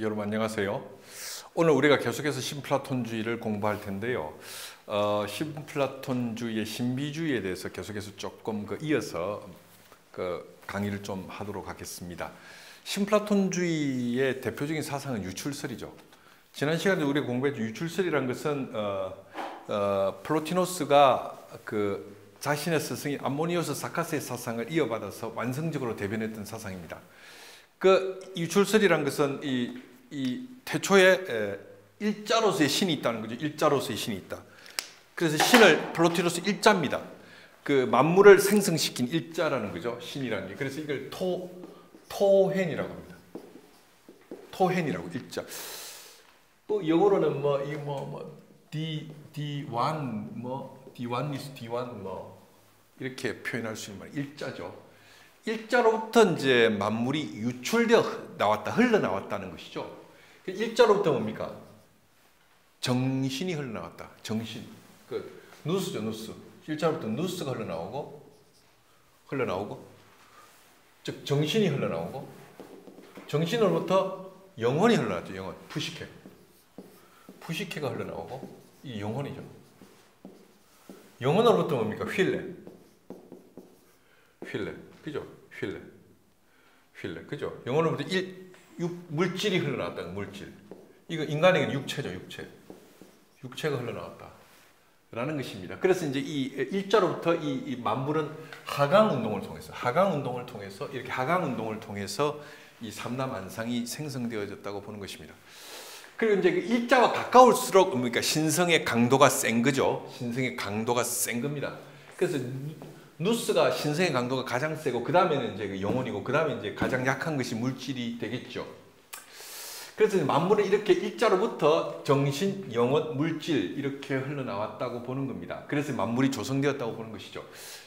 여러분 안녕하세요. 오늘 우리가 계속해서 신플라톤주의를 공부할 텐데요. 신플라톤주의의 신비주의에 대해서 계속해서 조금 이어서 강의를 좀 하도록 하겠습니다. 신플라톤주의의 대표적인 사상은 유출설이죠. 지난 시간에 우리가 공부했죠. 유출설이란 것은 플로티노스가 자신의 스승인 암모니우스 사카스의 사상을 이어받아서 완성적으로 대변했던 사상입니다. 유출설이란 것은 이 태초에 일자로서의 신이 있다는 거죠. 일자로서의 신이 있다. 그래서 신을 플로티노스 일자입니다. 만물을 생성시킨 일자라는 거죠. 신이라는 게. 그래서 이걸 토헨이라고 합니다. 토헨이라고 일자. 또 영어로는 D1 이렇게 표현할 수 있는 말 일자죠. 일자로부터 이제 만물이 유출되어 나왔다, 흘러나왔다는 것이죠. 일자로부터 뭡니까? 정신이 흘러나왔다. 정신. 누스죠, 누스. 일자로부터 누스가 흘러나오고, 즉 정신이 흘러나오고, 정신으로부터 영혼이 흘러나왔죠. 영혼, 푸시케가 흘러나오고, 이 영혼이죠. 영혼으로부터 뭡니까? 휠레. 그죠? 휠레. 그죠? 영혼으로부터 물질이 흘러나왔다. 물질. 이거 인간에게는 육체죠. 육체가 흘러나왔다. 라는 것입니다. 그래서 이제 이 일자로부터 이 만물은 하강 운동을 통해서 이 삼남 안상이 생성되어졌다고 보는 것입니다. 그리고 이제 일자와 가까울수록 뭡니까? 신성의 강도가 센 거죠. 신성의 강도가 센 겁니다. 그래서 누스가 신성의 강도가 가장 세고 그 다음에는 이제 영혼이고 그 다음에 이제 가장 약한 것이 물질이 되겠죠. 그래서 만물은 이렇게 일자로부터 정신, 영혼, 물질 이렇게 흘러나왔다고 보는 겁니다. 그래서 만물이 조성되었다고 보는 것이죠.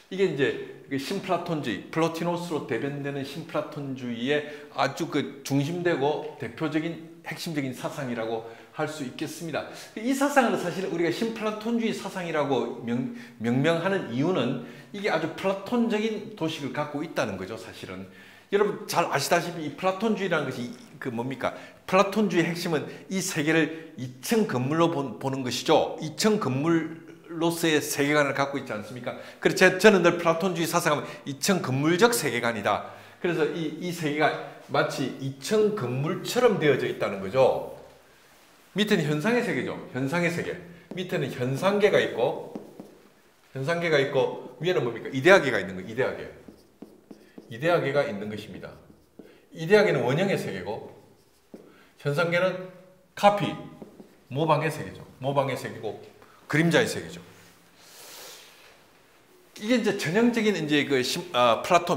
이게 이제 신플라톤주의, 플로티노스로 대변되는 신플라톤주의의 아주 중심되고 대표적인 핵심적인 사상이라고 할 수 있겠습니다. 이 사상을 사실 우리가 신플라톤주의 사상이라고 명명하는 이유는 이게 아주 플라톤적인 도식을 갖고 있다는 거죠. 사실은 여러분 잘 아시다시피 이 플라톤주의라는 것이 뭡니까? 플라톤주의 핵심은 이 세계를 2층 건물로 보는 것이죠. 2층 건물로서의 세계관을 갖고 있지 않습니까? 그래서 저는 늘 플라톤주의 사상하면 2층 건물적 세계관이다. 그래서 이 세계가 마치 2층 건물처럼 되어져 있다는 거죠. 밑에는 현상의 세계죠. 현상의 세계. 밑에는 현상계가 있고 위에는 뭡니까? 이데아계가 있는 거예요. 이데아계가 있는 것입니다. 이데아계는 원형의 세계고 현상계는 카피, 모방의 세계죠. 모방의 세계고 그림자의 세계죠. 이게 이제 전형적인 이제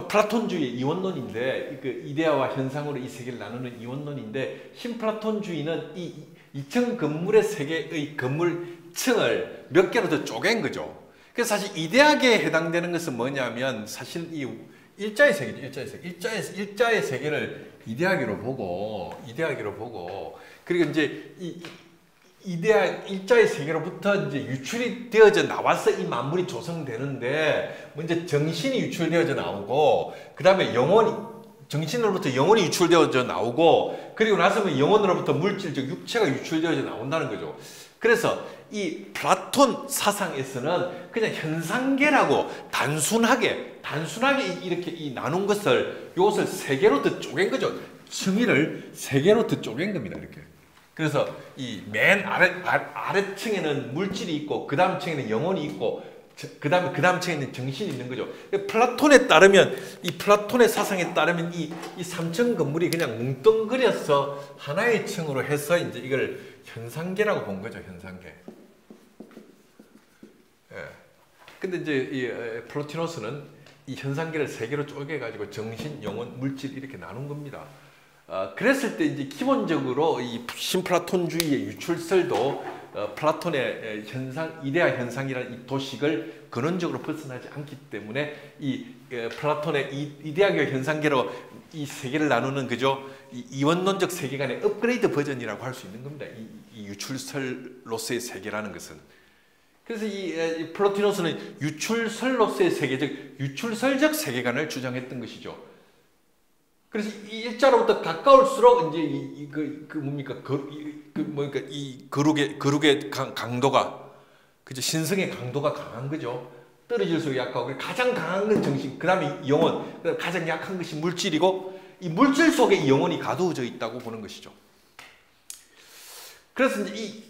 플라톤주의 이원론인데 이데아와 현상으로 이 세계를 나누는 이원론인데 신플라톤주의는 이 2층 건물의 세계의 건물층을 몇 개로 더 쪼갠 거죠. 그래서 사실 이데아계에 해당되는 것은 뭐냐면 사실 이 일자의 세계죠. 일자의 세계를 이데아계로 보고 그리고 이제 일자의 세계로부터 이제 유출이 되어져 나와서 이 만물이 조성되는데 먼저 정신이 유출되어져 나오고 그 다음에 정신으로부터 영혼이 유출되어져 나오고 그리고 나서는 영혼으로부터 물질, 즉 육체가 유출되어져 나온다는 거죠. 그래서 이 플라톤 사상에서는 그냥 현상계라고 단순하게 이렇게 나눈 것을 이것을 세 개로 더 쪼갠 거죠. 층위를 세 개로 더 쪼갠 겁니다. 이렇게. 그래서 이 맨 아래층에는 물질이 있고 그 다음 층에는 영혼이 있고 그 다음 층에는 정신이 있는 거죠. 플라톤에 따르면 이 플라톤의 사상에 따르면 이 3층 건물이 그냥 뭉뚱그려서 하나의 층으로 해서 이제 이걸 현상계라고 본 거죠. 현상계. 예. 근데 이제 이 플로티노스는 이 현상계를 세 개로 쪼개 가지고 정신, 영혼, 물질 이렇게 나눈 겁니다. 그랬을 때 이제 기본적으로 이 신플라톤주의의 유출설도 플라톤의 이데아 현상이라는 이 도식을 근원적으로 벗어나지 않기 때문에 이 플라톤의 이데아계 현상계로 이 세계를 나누는 이원론적 세계관의 업그레이드 버전이라고 할 수 있는 겁니다. 이 유출설로서의 세계라는 것은. 그래서 이 플로티노스는 유출설로서의 세계, 즉 유출설적 세계관을 주장했던 것이죠. 그래서 이 일자로부터 가까울수록 이제 뭡니까 뭐니까 이 거룩의 강도가 그죠 신성의 강도가 강한 거죠. 떨어질수록 약하고 가장 강한 건 정신, 그다음에 영혼, 그다음에 가장 약한 것이 물질이고 이 물질 속에 이 영혼이 가두어져 있다고 보는 것이죠. 그래서 이제 이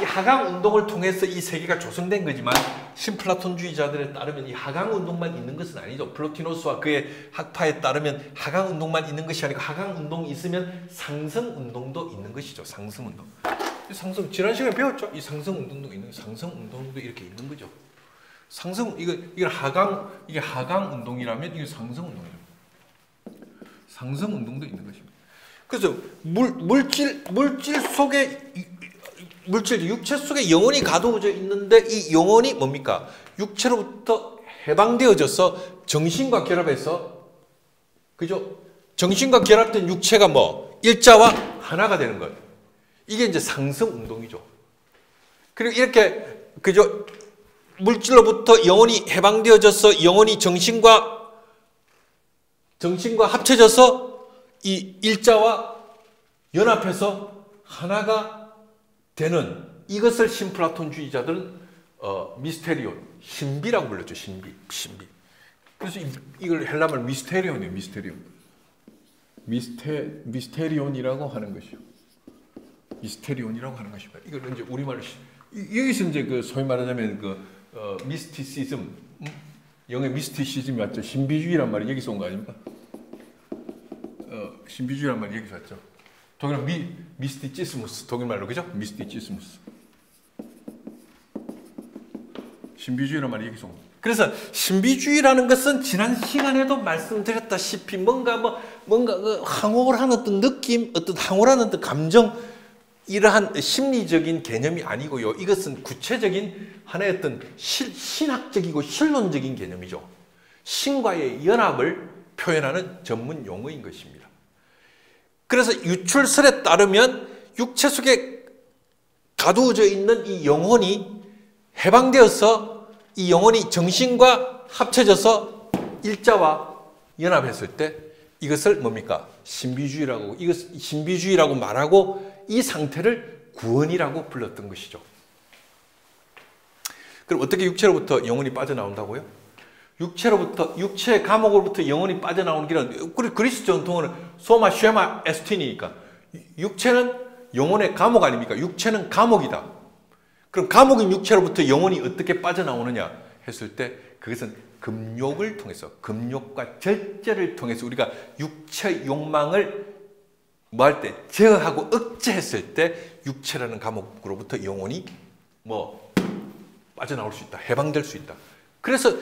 하강 운동을 통해서 이 세계가 조성된 거지만 신플라톤주의자들에 따르면 이 하강 운동만 있는 것은 아니죠. 플로티노스와 그의 학파에 따르면 하강 운동만 있는 것이 아니고 하강 운동이 있으면 상승 운동도 있는 것이죠. 상승 운동. 상승 지난 시간에 배웠죠. 이 상승 운동도 있는 상승 운동도 이렇게 있는 거죠. 상승 이게 하강 운동이라면 이게 상승 운동이죠. 상승 운동도 있는 것입니다. 그래서 물질 속에 육체 속에 영혼이 가두어져 있는데 이 영혼이 뭡니까? 육체로부터 해방되어져서 정신과 결합해서 그죠? 정신과 결합된 육체가 뭐 일자와 하나가 되는 거예요. 이게 이제 상승 운동이죠. 그리고 이렇게 그죠? 물질로부터 영혼이 해방되어져서 영혼이 정신과 합쳐져서 이 일자와 연합해서 하나가 되는 이것을 신플라톤주의자들은 미스테리온, 신비라고 불렀죠. 신비. 그래서 이걸 헬라말 미스테리온이에요. 미스테리온이라고 하는 것이요. 미스테리온이라고 하는 것입니다. 이걸 이제 우리말로 여기서 이제 그 소위 말하자면 미스티시즘, 영의 미스티시즘이 왔죠. 신비주의란 말이 여기서 온 거 아닙니까? 신비주의란 말이 여기서 왔죠. 독일은 미스티치스무스, 독일말로 그죠? 미스티치스무스. 신비주의란 말이 여기서 온 거예요. 그래서 신비주의라는 것은 지난 시간에도 말씀드렸다시피 뭔가 항복을 하는 어떤 느낌, 어떤 항호라는 어떤 감정, 이러한 심리적인 개념이 아니고요. 이것은 구체적인 하나의 어떤 신학적이고 실론적인 개념이죠. 신과의 연합을 표현하는 전문 용어인 것입니다. 그래서 유출설에 따르면 육체 속에 가두어져 있는 이 영혼이 해방되어서 이 영혼이 정신과 합쳐져서 일자와 연합했을 때 이것을 뭡니까? 신비주의라고, 이것 신비주의라고 말하고 이 상태를 구원이라고 불렀던 것이죠. 그럼 어떻게 육체로부터 영혼이 빠져나온다고요? 육체의 감옥으로부터 영혼이 빠져나오는 길은 그리스 전통은 소마, 쉐마, 에스틴이니까 육체는 영혼의 감옥 아닙니까? 육체는 감옥이다. 그럼 감옥인 육체로부터 영혼이 어떻게 빠져나오느냐 했을 때 그것은 금욕을 통해서, 금욕과 절제를 통해서 우리가 육체 욕망을 뭐 할 때 제어하고 억제했을 때 육체라는 감옥으로부터 영혼이 빠져나올 수 있다. 해방될 수 있다. 그래서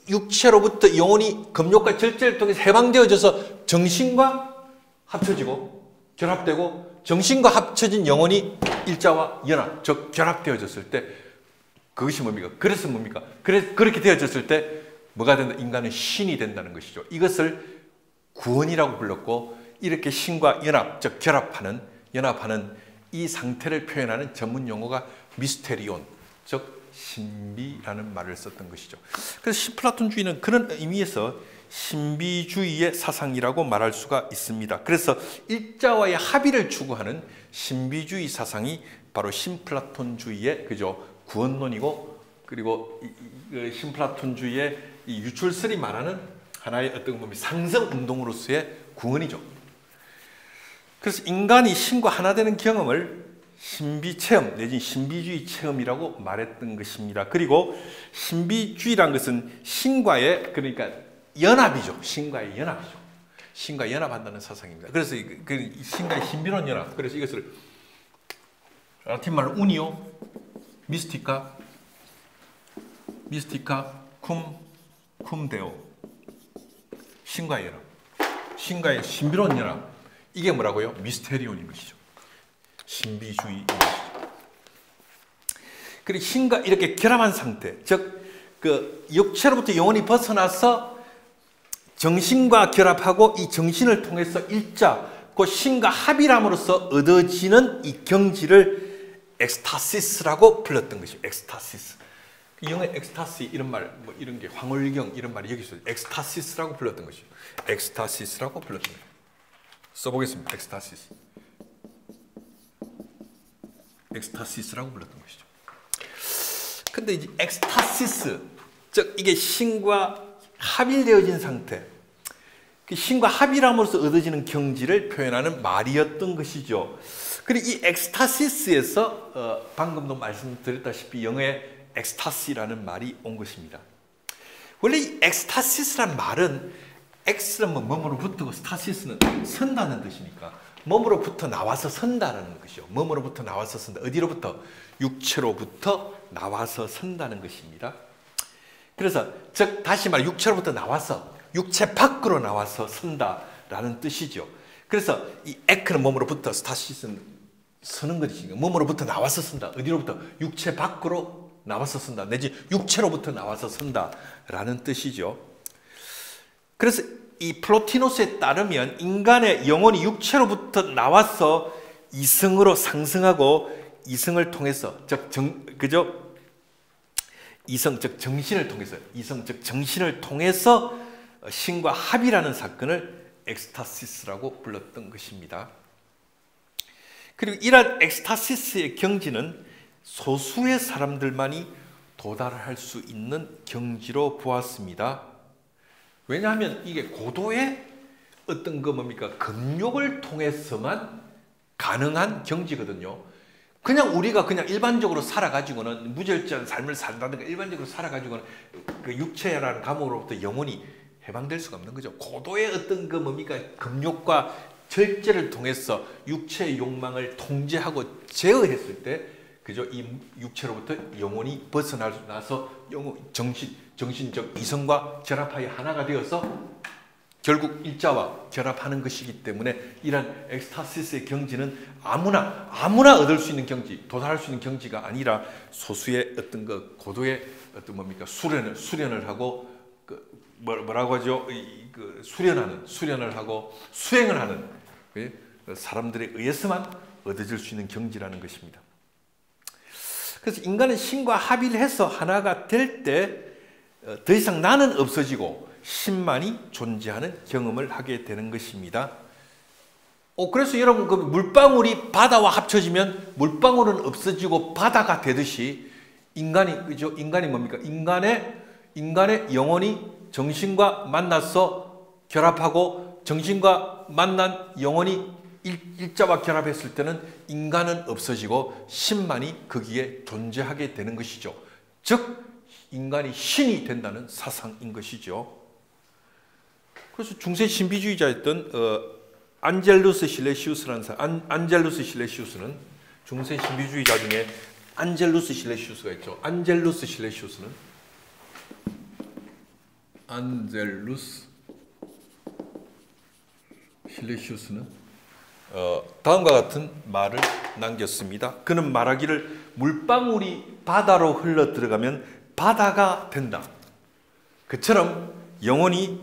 육체로부터 영혼이 금욕과 절제를 통해서 해방되어져서 정신과 합쳐지고 결합되고 정신과 합쳐진 영혼이 일자와 연합, 즉 결합되어졌을 때 그것이 뭡니까? 그래서 뭡니까? 그렇게 되어졌을 때 뭐가 된다? 인간은 신이 된다는 것이죠. 이것을 구원이라고 불렀고 이렇게 신과 연합, 즉 연합하는 이 상태를 표현하는 전문 용어가 미스테리온, 즉 신비라는 말을 썼던 것이죠. 그래서 신플라톤주의는 그런 의미에서 신비주의의 사상이라고 말할 수가 있습니다. 그래서 일자와의 합의를 추구하는 신비주의 사상이 바로 신플라톤주의의 구원론이고, 그리고 신플라톤주의의 이 유출설이 말하는 하나의 어떤 상승 운동으로서의 구원이죠. 그래서 인간이 신과 하나 되는 경험을 신비 체험 내지 신비주의 체험이라고 말했던 것입니다. 그리고 신비주의란 것은 신과의 그러니까 연합이죠. 신과의 연합이죠. 신과 연합한다는 사상입니다. 그래서 신과의 신비로운 연합. 그래서 이것을 라틴 말로 우니오, 미스티카, 쿰 데오. 신과의 연합. 신과의 신비로운 연합. 이게 뭐라고요? 미스테리온인 것이죠. 신비주의인 것이죠. 그리고 신과 이렇게 결합한 상태, 즉 육체로부터 영혼이 벗어나서 정신과 결합하고 이 정신을 통해서 일자, 그 신과 합일함으로써 얻어지는 이 경지를 엑스타시스라고 불렀던 것이죠. 엑스타시스. 영어의 엑스타시 이런 말, 뭐 이런 게 황홀경 이런 말이 여기서 엑스타시스라고 불렀던 것이죠. 엑스타시스라고 불렀던 거예요. 써보겠습니다. 엑스타시스. 엑스타시스라고 불렀던 것이죠. 근데 이제 엑스타시스, 즉 이게 신과 합일되어진 상태, 그 신과 합일함으로써 얻어지는 경지를 표현하는 말이었던 것이죠. 그리고 이 엑스타시스에서 방금도 말씀드렸다시피 영어의 엑스타시라는 말이 온 것입니다. 원래 이 엑스타시스란 말은 엑스는 뭐뭐로부터 스타시스는 선다는 뜻이니까 뭐뭐로부터 나와서 선다라는 것이요. 뭐뭐로부터 나와서 선다. 어디로부터? 육체로부터 나와서 선다는 것입니다. 그래서 즉 다시 말해 육체로부터 나와서 육체 밖으로 나와서 선다라는 뜻이죠. 그래서 이 에크는 뭐뭐로부터 스타시스는 서는 것이니까 뭐뭐로부터 나와서 선다. 어디로부터? 육체 밖으로 나와서 선다. 내지 육체로부터 나와서 선다라는 뜻이죠. 그래서 이 플로티노스에 따르면 인간의 영혼이 육체로부터 나와서 이성으로 상승하고 이성을 통해서 이성 즉 정신을 통해서 이성 즉 정신을 통해서 신과 합이라는 사건을 엑스타시스라고 불렀던 것입니다. 그리고 이러한 엑스타시스의 경지는 소수의 사람들만이 도달할 수 있는 경지로 보았습니다. 왜냐하면 이게 고도의 어떤 금욕을 통해서만 가능한 경지거든요. 그냥 우리가 그냥 일반적으로 살아가지고는 무절제한 삶을 산다든가 일반적으로 살아가지고는 그 육체라는 감옥으로부터 영혼이 해방될 수가 없는 거죠. 고도의 어떤 금욕과 절제를 통해서 육체의 욕망을 통제하고 제어했을 때, 그죠? 이 육체로부터 영혼이 벗어나서 정신적 이성과 결합하여 하나가 되어서 결국 일자와 결합하는 것이기 때문에 이러한 엑스타시스의 경지는 아무나 얻을 수 있는 경지, 도달할 수 있는 경지가 아니라 소수의 어떤 고도의 어떤 수련을 하고 뭐라고 하죠? 수련을 하고 수행을 하는 사람들에 의해서만 얻어질 수 있는 경지라는 것입니다. 그래서 인간은 신과 합의를 해서 하나가 될 때 더 이상 나는 없어지고 신만이 존재하는 경험을 하게 되는 것입니다. 그래서 여러분 그 물방울이 바다와 합쳐지면 물방울은 없어지고 바다가 되듯이 인간이 뭡니까? 인간의 영혼이 정신과 만나서 결합하고 정신과 만난 영혼이 일자와 결합했을 때는 인간은 없어지고 신만이 거기에 존재하게 되는 것이죠. 즉 인간이 신이 된다는 사상인 것이죠. 그래서 중세 신비주의자였던 안젤루스 실레시우스라는 사람, 안젤루스 실레시우스는 중세 신비주의자 중에 안젤루스 실레시우스가 있죠. 안젤루스 실레시우스는 다음과 같은 말을 남겼습니다. 그는 말하기를 물방울이 바다로 흘러 들어가면 바다가 된다. 그처럼 영혼이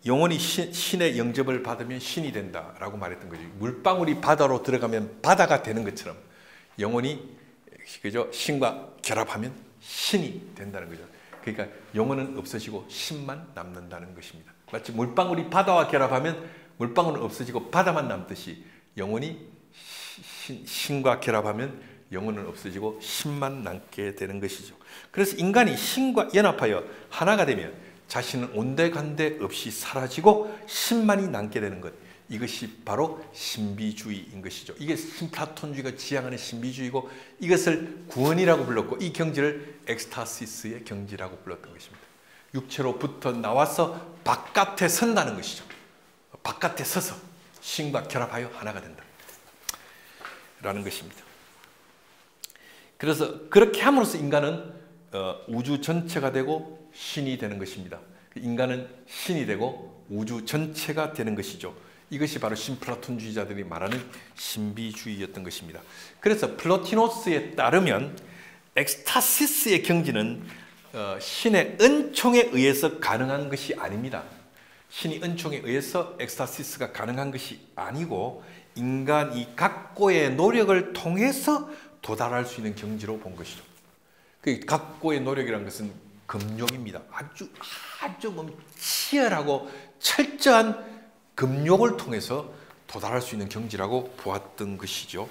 신의 영접을 받으면 신이 된다라고 말했던 거죠. 물방울이 바다로 들어가면 바다가 되는 것처럼 영혼이 신과 결합하면 신이 된다는 거죠. 그러니까 영혼은 없어지고 신만 남는다는 것입니다. 마치 물방울이 바다와 결합하면 물방울은 없어지고 바다만 남듯이 영혼이 신과 결합하면 영혼은 없어지고 신만 남게 되는 것이죠. 그래서 인간이 신과 연합하여 하나가 되면 자신은 온데간데 없이 사라지고 신만이 남게 되는 것, 이것이 바로 신비주의인 것이죠. 이게 신플라톤주의가 지향하는 신비주의고 이것을 구원이라고 불렀고 이 경지를 엑스타시스의 경지라고 불렀던 것입니다. 육체로부터 나와서 바깥에 선다는 것이죠. 바깥에 서서 신과 결합하여 하나가 된다 라는 것입니다. 그래서 그렇게 함으로써 인간은 우주 전체가 되고 신이 되는 것입니다. 인간은 신이 되고 우주 전체가 되는 것이죠. 이것이 바로 신플라톤주의자들이 말하는 신비주의였던 것입니다. 그래서 플로티노스에 따르면 엑스타시스의 경지는 신의 은총에 의해서 가능한 것이 아닙니다. 신이 은총에 의해서 엑스타시스가 가능한 것이 아니고 인간이 각고의 노력을 통해서 도달할 수 있는 경지로 본 것이죠. 그 각고의 노력이라는 것은 금욕입니다. 아주 치열하고 철저한 금욕을 통해서 도달할 수 있는 경지라고 보았던 것이죠.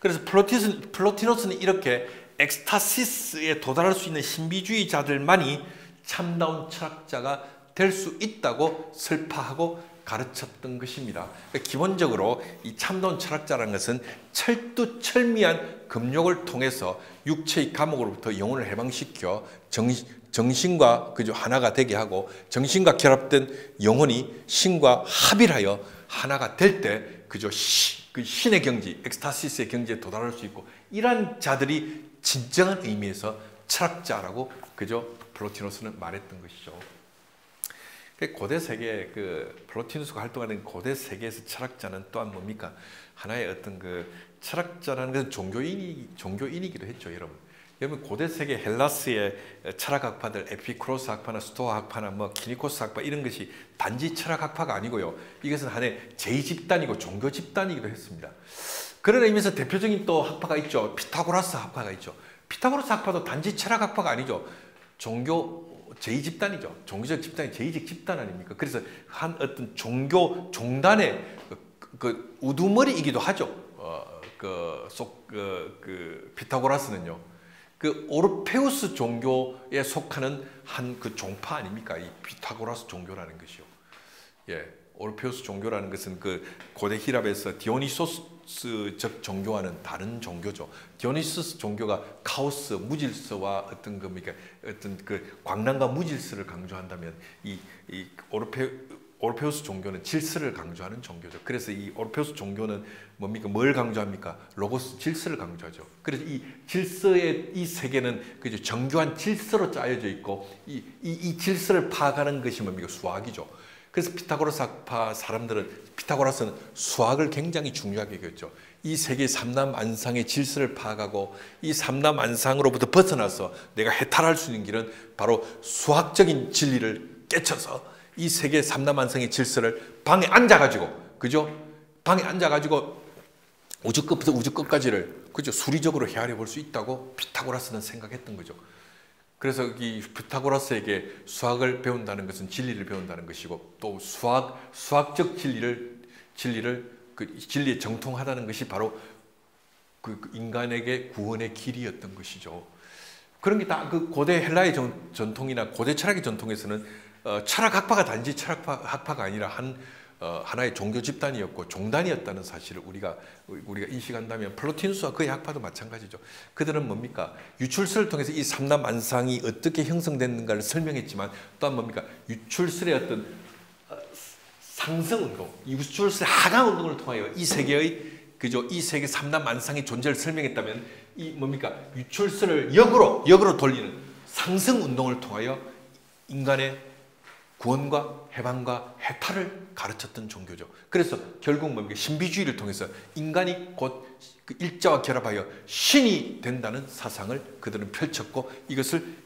그래서 플로티노스는 이렇게 엑스타시스에 도달할 수 있는 신비주의자들만이 참다운 철학자가 될 수 있다고 설파하고 가르쳤던 것입니다. 기본적으로 이 참다운 철학자라는 것은 철두철미한 금욕을 통해서 육체의 감옥으로부터 영혼을 해방시켜 정신과 그저 하나가 되게 하고 정신과 결합된 영혼이 신과 합일하여 하나가 될 때 그저 그 신의 경지, 엑스타시스의 경지에 도달할 수 있고, 이러한 자들이 진정한 의미에서 철학자라고 그저 플로티노스는 말했던 것이죠. 고대 세계 플로티누스가 활동하는 고대 세계에서 철학자는 또한 뭡니까? 하나의 어떤 철학자라는 것은 종교인이기도 했죠, 여러분. 여러분 고대 세계 헬라스의 철학학파들, 에피쿠로스 학파나 스토아 학파나 키니코스 학파 이런 것이 단지 철학학파가 아니고요. 이것은 하나의 제2집단이고 종교 집단이기도 했습니다. 그런 의미에서 대표적인 또 학파가 있죠. 피타고라스 학파가 있죠. 피타고라스 학파도 단지 철학학파가 아니죠. 종교 제2집단이죠. 종교적 집단이 제2적 집단 아닙니까? 그래서 한 어떤 종교 종단의 우두머리이기도 하죠. 피타고라스는요. 오르페우스 종교에 속하는 한 종파 아닙니까? 이 피타고라스 종교라는 것이요. 예, 오르페우스 종교라는 것은 고대 히랍에서 디오니소스적 종교와는 다른 종교죠. 디오니소스 종교가 카오스, 무질서와 어떤 광란과 무질서를 강조한다면 이 오르페우스 종교는 질서를 강조하는 종교죠. 그래서 이 오르페우스 종교는 뭡니까? 뭘 강조합니까? 로고스, 질서를 강조하죠. 그래서 이 질서의 이 세계는 그저 정교한 질서로 짜여져 있고 이 질서를 파악하는 것이 뭡니까? 수학이죠. 그래서 피타고라스 학파 사람들은, 피타고라스는 수학을 굉장히 중요하게 여겼죠. 이 세계 삼남안상의 질서를 파악하고 이 삼남안상으로부터 벗어나서 내가 해탈할 수 있는 길은 바로 수학적인 진리를 깨쳐서 이 세계 삼남안상의 질서를 방에 앉아가지고, 그죠? 방에 앉아가지고 우주 끝부터 우주 끝까지를 그죠? 수리적으로 헤아려 볼 수 있다고 피타고라스는 생각했던 거죠. 그래서 이 피타고라스에게 수학을 배운다는 것은 진리를 배운다는 것이고, 또 수학적 진리에 정통하다는 것이 바로 인간에게 구원의 길이었던 것이죠. 그런 게 다 고대 헬라의 전통이나 고대 철학의 전통에서는 철학학파가 단지 철학학파가 아니라 하나의 종교 집단이었고 종단이었다는 사실을 우리가 인식한다면 플로티누스와 그의 학파도 마찬가지죠. 그들은 뭡니까? 유출설을 통해서 이 삼남안상이 어떻게 형성됐는가를 설명했지만, 또한 뭡니까? 유출설의 어떤 상승운동, 유출설의 하강운동을 통하여 이 세계 삼남안상의 존재를 설명했다면, 이 뭡니까? 유출설을 역으로 돌리는 상승운동을 통하여 인간의 구원과 해방과 해탈을 가르쳤던 종교죠. 그래서 결국 뭡니까? 신비주의를 통해서 인간이 곧 일자와 결합하여 신이 된다는 사상을 그들은 펼쳤고, 이것을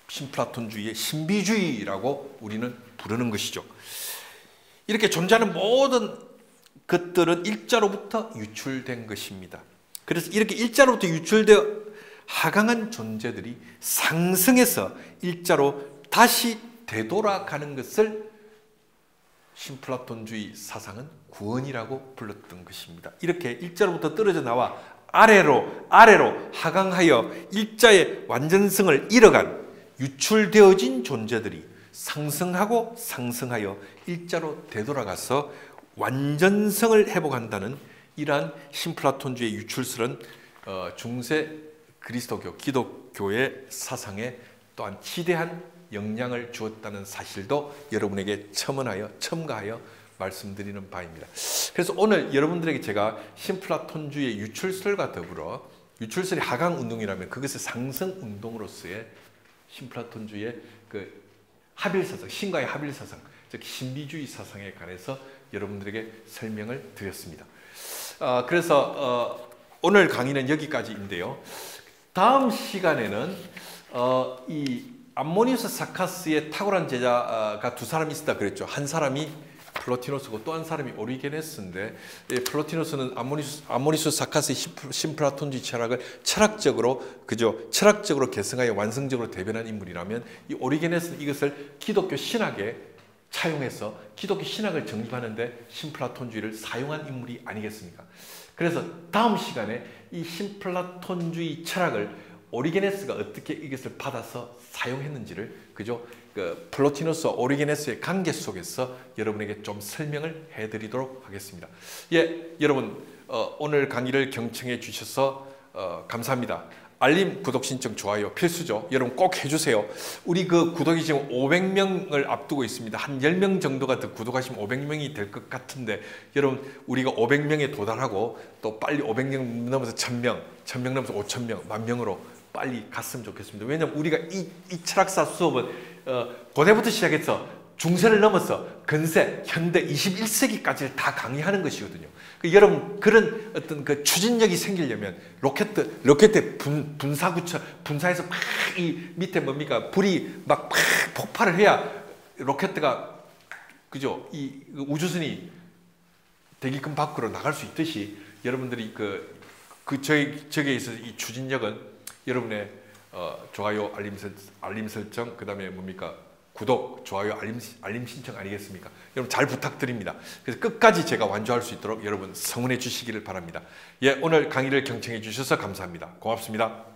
신플라톤주의의 신비주의라고 우리는 부르는 것이죠. 이렇게 존재하는 모든 것들은 일자로부터 유출된 것입니다. 그래서 이렇게 일자로부터 유출되어 하강한 존재들이 상승해서 일자로 다시 되돌아가는 것을 신플라톤주의 사상은 구원이라고 불렀던 것입니다. 이렇게 일자로부터 떨어져 나와 아래로 하강하여 일자의 완전성을 잃어간 유출되어진 존재들이 상승하여 일자로 되돌아가서 완전성을 회복한다는 이러한 신플라톤주의 유출설은 중세 그리스도교, 기독교의 사상에 또한 지대한 영향을 주었다는 사실도 여러분에게 첨가하여 말씀드리는 바입니다. 그래서 오늘 여러분들에게 제가 신플라톤주의의 유출설과 더불어, 유출설이 하강운동이라면 그것의 상승운동으로서의 신플라톤주의의 합일사상, 신과의 합일사상, 즉 신비주의 사상에 관해서 여러분들에게 설명을 드렸습니다. 그래서 오늘 강의는 여기까지인데요. 다음 시간에는 이 암모니우스 사카스의 탁월한 제자가 두 사람이 있었다 그랬죠. 한 사람이 플로티노스고 또 한 사람이 오리게네스인데, 플로티노스는 아모니수 사카스의 심플라톤주의 철학을 철학적으로 계승하여 완성적으로 대변한 인물이라면, 이 오리게네스는 이것을 기독교 신학에 차용해서 기독교 신학을 정립하는데 심플라톤주의를 사용한 인물이 아니겠습니까? 그래서 다음 시간에 이 심플라톤주의 철학을 오리게네스가 어떻게 이것을 받아서 사용했는지를 그 플로티노스와 오리게네스의 관계 속에서 여러분에게 좀 설명을 해드리도록 하겠습니다. 예, 여러분 오늘 강의를 경청해 주셔서 감사합니다. 알림, 구독 신청, 좋아요 필수죠. 여러분 꼭 해주세요. 우리 그 구독이 지금 500명을 앞두고 있습니다. 한 10명 정도가 더 구독하시면 500명이 될 것 같은데, 여러분 우리가 500명에 도달하고 또 빨리 500명 넘어서 1000명, 1000명 넘어서 5000명, 10,000명으로 빨리 갔으면 좋겠습니다. 왜냐하면 우리가 이 철학사 수업은 고대부터 시작해서 중세를 넘어서 근세, 현대, 21세기까지를 다 강의하는 것이거든요. 여러분 그런 어떤 그 추진력이 생기려면 로켓의 분사에서 막 이 밑에 뭡니까 불이 막 폭발을 해야 로켓가 이 우주선이 대기권 밖으로 나갈 수 있듯이, 여러분들이 저기에 있어서 이 추진력은 여러분의 좋아요, 알림 설정, 그 다음에 뭡니까 구독, 좋아요, 알림 신청 아니겠습니까? 여러분 잘 부탁드립니다. 그래서 끝까지 제가 완주할 수 있도록 여러분 성원해 주시기를 바랍니다. 예, 오늘 강의를 경청해 주셔서 감사합니다. 고맙습니다.